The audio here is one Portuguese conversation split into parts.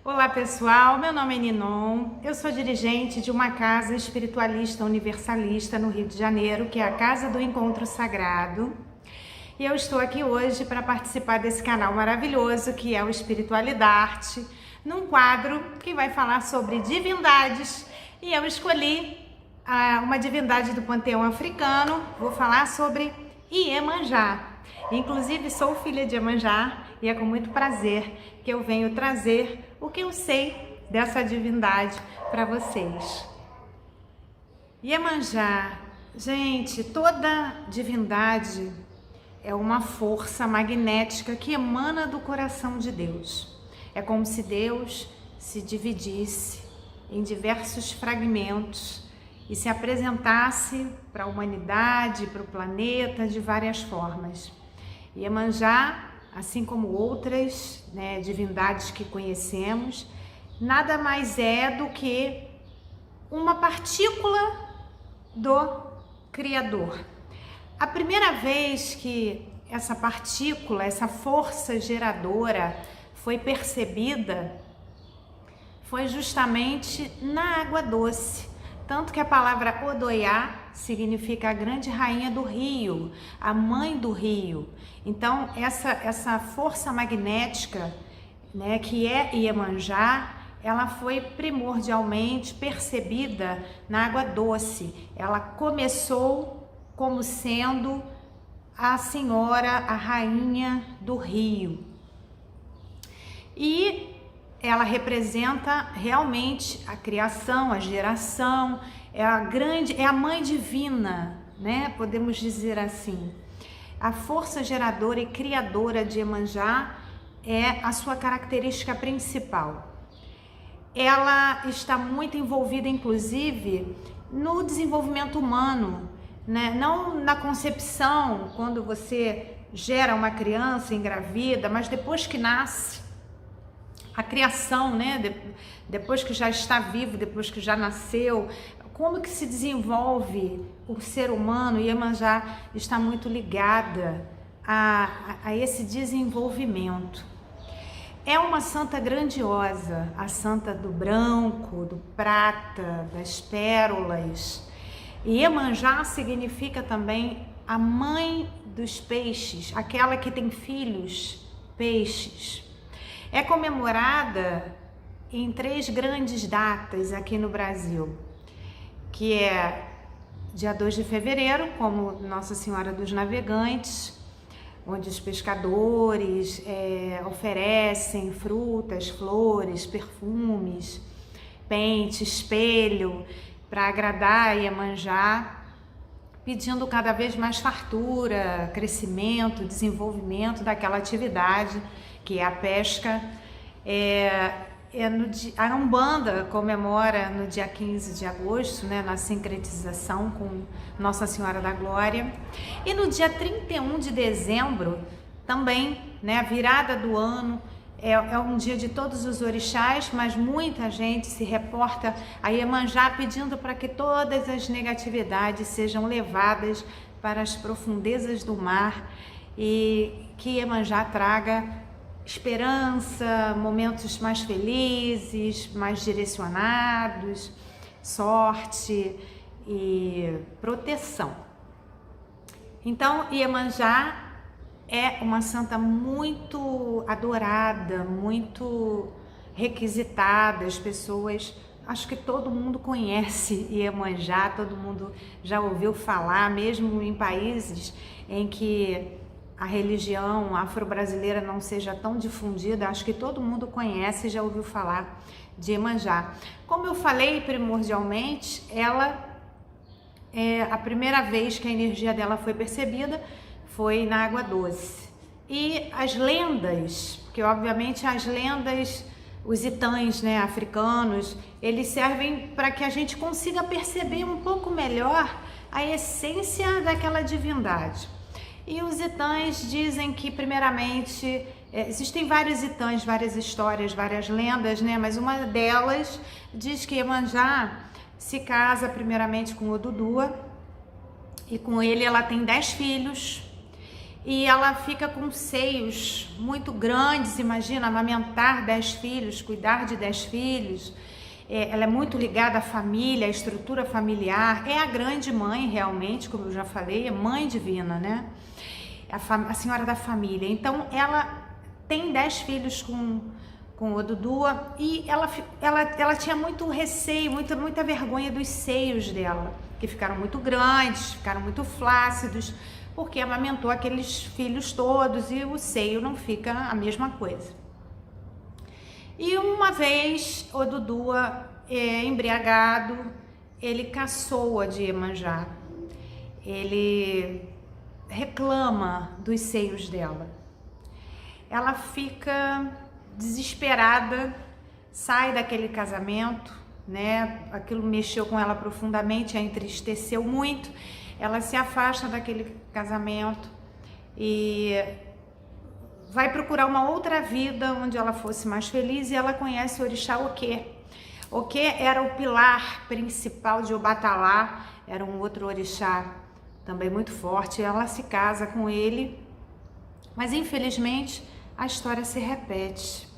Olá pessoal, meu nome é Ninon, eu sou dirigente de uma casa espiritualista universalista no Rio de Janeiro, que é a Casa do Encontro Sagrado. E eu estou aqui hoje para participar desse canal maravilhoso que é o Espiritualidade, num quadro que vai falar sobre divindades. E eu escolhi uma divindade do panteão africano, vou falar sobre Iemanjá. Inclusive sou filha de Iemanjá e é com muito prazer que eu venho trazer o que eu sei dessa divindade para vocês. Iemanjá, gente, toda divindade é uma força magnética que emana do coração de Deus. É como se Deus se dividisse em diversos fragmentos e se apresentasse para a humanidade, para o planeta de várias formas. Iemanjá, assim como outras divindades que conhecemos, nada mais é do que uma partícula do Criador. A primeira vez que essa partícula, essa força geradora foi percebida foi justamente na água doce. Tanto que a palavra Odoiá significa a grande rainha do rio, a mãe do rio. Então, essa força magnética, que é Iemanjá, ela foi primordialmente percebida na água doce. Ela começou como sendo a senhora, a rainha do rio. E ela representa realmente a criação, a geração, é a mãe divina, Podemos dizer assim. A força geradora e criadora de Iemanjá é a sua característica principal. Ela está muito envolvida, inclusive, no desenvolvimento humano, Não na concepção, quando você gera uma criança, engravida, mas depois que nasce, a criação, depois que já está vivo, depois que já nasceu, como que se desenvolve o ser humano. Iemanjá está muito ligada a esse desenvolvimento. É uma santa grandiosa, a santa do branco, do prata, das pérolas. E Iemanjá significa também a mãe dos peixes, aquela que tem filhos peixes. É comemorada em 3 grandes datas aqui no Brasil, que é dia 2 de fevereiro, como Nossa Senhora dos Navegantes, onde os pescadores oferecem frutas, flores, perfumes, pente, espelho, para agradar a Iemanjá, pedindo cada vez mais fartura, crescimento, desenvolvimento daquela atividade que é a pesca. A Umbanda comemora no dia 15 de agosto, na sincretização com Nossa Senhora da Glória. E no dia 31 de dezembro, também, a virada do ano, é um dia de todos os orixás, mas muita gente se reporta a Iemanjá pedindo para que todas as negatividades sejam levadas para as profundezas do mar e que Iemanjá traga esperança, momentos mais felizes, mais direcionados, sorte e proteção. Então, Iemanjá é uma santa muito adorada, muito requisitada. As pessoas, acho que todo mundo conhece Iemanjá, todo mundo já ouviu falar, mesmo em países em que a religião afro-brasileira não seja tão difundida, acho que todo mundo conhece e já ouviu falar de Iemanjá. Como eu falei, primordialmente, ela a primeira vez que a energia dela foi percebida foi na água doce. E as lendas, porque obviamente as lendas, os itãs africanos, eles servem para que a gente consiga perceber um pouco melhor a essência daquela divindade. E os itãs dizem que, primeiramente, existem vários itãs, várias histórias, várias lendas, mas uma delas diz que Iemanjá se casa primeiramente com Odudua e com ele ela tem 10 filhos. e ela fica com seios muito grandes. Imagina, amamentar 10 filhos, cuidar de 10 filhos. Ela é muito ligada à família, à estrutura familiar, é a grande mãe realmente, como eu já falei, é mãe divina, né? A senhora da família. Então ela tem 10 filhos com Odudua, e ela tinha muito receio, muita vergonha dos seios dela, que ficaram muito grandes, ficaram muito flácidos, porque amamentou aqueles filhos todos e o seio não fica a mesma coisa. E uma vez, Odudua, embriagado, ele caçoa de Iemanjá. Ele reclama dos seios dela. Ela fica desesperada, sai daquele casamento, né? Aquilo mexeu com ela profundamente, a entristeceu muito. Ela se afasta daquele casamento e vai procurar uma outra vida onde ela fosse mais feliz, e ela conhece o orixá Oquê. Oquê era o pilar principal de Obatalá, era um outro orixá também muito forte. Ela se casa com ele, mas infelizmente a história se repete.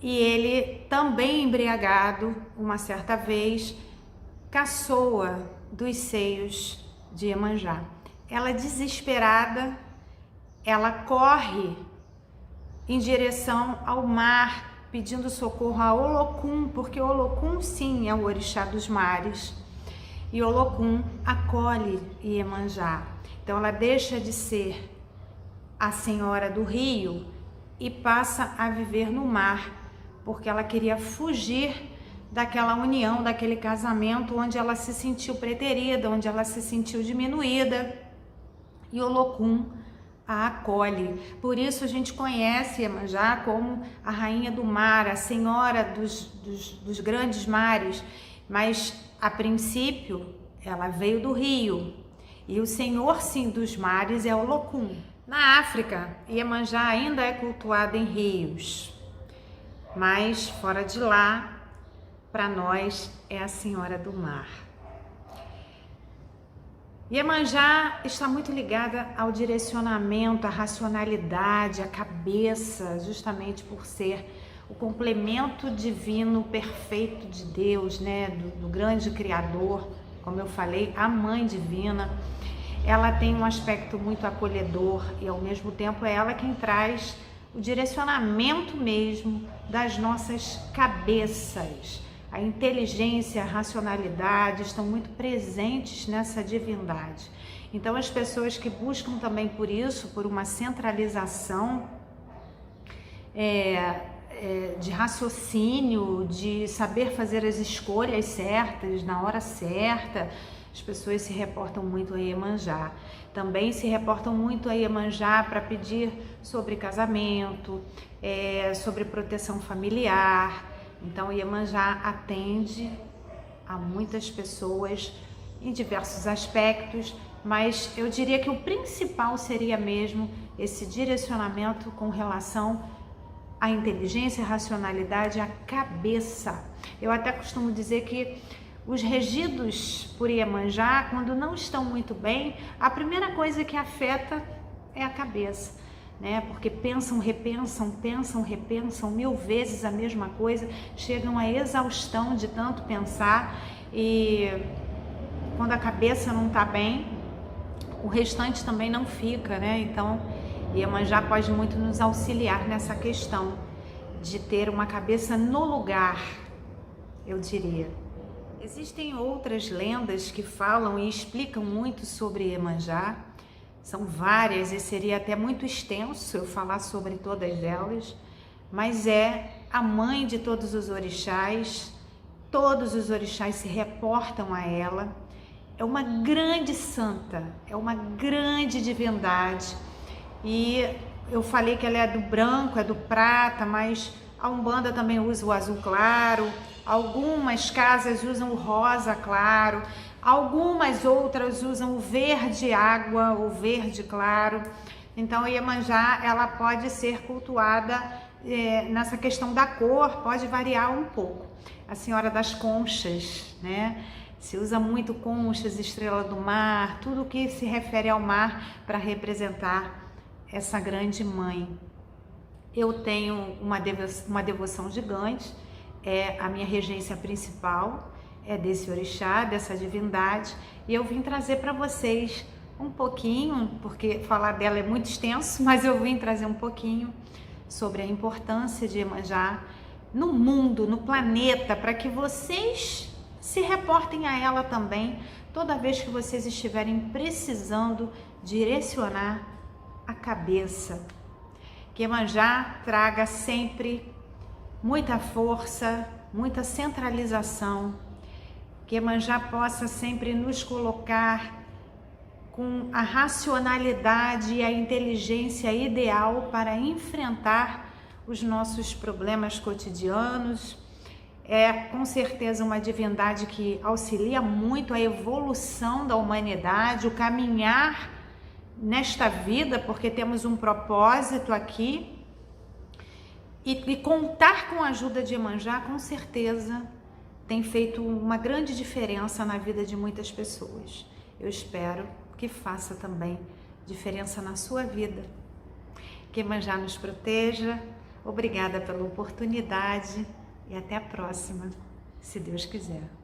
E ele, também embriagado, uma certa vez, caçoa dos seios de Iemanjá. Ela, desesperada, ela corre em direção ao mar, pedindo socorro a Olokun, porque Olokun, sim, é o orixá dos mares. E Olokun acolhe Iemanjá. Então ela deixa de ser a senhora do rio e passa a viver no mar, porque ela queria fugir daquela união, daquele casamento onde ela se sentiu preterida, onde ela se sentiu diminuída, e Olokun a acolhe. Por isso a gente conhece Iemanjá como a rainha do mar, a senhora dos grandes mares, mas a princípio ela veio do rio, e o senhor, sim, dos mares é Olokun. Na África, Iemanjá ainda é cultuada em rios, mas fora de lá, para nós, é a senhora do mar. Iemanjá está muito ligada ao direcionamento, à racionalidade, à cabeça, justamente por ser o complemento divino perfeito de Deus, né? Do grande Criador, como eu falei, a Mãe Divina. Ela tem um aspecto muito acolhedor e, ao mesmo tempo, é ela quem traz o direcionamento mesmo das nossas cabeças. A inteligência, a racionalidade estão muito presentes nessa divindade. Então, as pessoas que buscam também por isso, por uma centralização de raciocínio, de saber fazer as escolhas certas, na hora certa, as pessoas se reportam muito a Iemanjá. Também se reportam muito a Iemanjá para pedir sobre casamento, sobre proteção familiar. Então, Iemanjá atende a muitas pessoas em diversos aspectos, mas eu diria que o principal seria mesmo esse direcionamento com relação à inteligência, à racionalidade, à cabeça. Eu até costumo dizer que os regidos por Iemanjá, quando não estão muito bem, a primeira coisa que afeta é a cabeça, né? Porque pensam, repensam, pensam, repensam 1000 vezes a mesma coisa, chegam à exaustão de tanto pensar, e quando a cabeça não está bem, o restante também não fica, né? Então, Iemanjá pode muito nos auxiliar nessa questão de ter uma cabeça no lugar, eu diria. Existem outras lendas que falam e explicam muito sobre Iemanjá. São várias e seria até muito extenso eu falar sobre todas elas, mas é a mãe de todos os orixás se reportam a ela. É uma grande santa, é uma grande divindade, e eu falei que ela é do branco, é do prata, mas a Umbanda também usa o azul claro, algumas casas usam o rosa claro, algumas outras usam o verde água, o verde claro. Então, Iemanjá, ela pode ser cultuada nessa questão da cor, pode variar um pouco. A Senhora das Conchas, né? Se usa muito conchas, estrela do mar, tudo que se refere ao mar para representar essa grande mãe. Eu tenho uma devoção gigante, é a minha regência principal, é desse orixá, dessa divindade, e eu vim trazer para vocês um pouquinho, porque falar dela é muito extenso, mas eu vim trazer um pouquinho sobre a importância de Iemanjá no mundo, no planeta, para que vocês se reportem a ela também, toda vez que vocês estiverem precisando direcionar a cabeça. Que Iemanjá traga sempre muita força, muita centralização, que Iemanjá possa sempre nos colocar com a racionalidade e a inteligência ideal para enfrentar os nossos problemas cotidianos. É com certeza uma divindade que auxilia muito a evolução da humanidade, o caminhar nesta vida, porque temos um propósito aqui, e contar com a ajuda de Iemanjá, com certeza, tem feito uma grande diferença na vida de muitas pessoas. Eu espero que faça também diferença na sua vida. Que Iemanjá nos proteja. Obrigada pela oportunidade e até a próxima, se Deus quiser.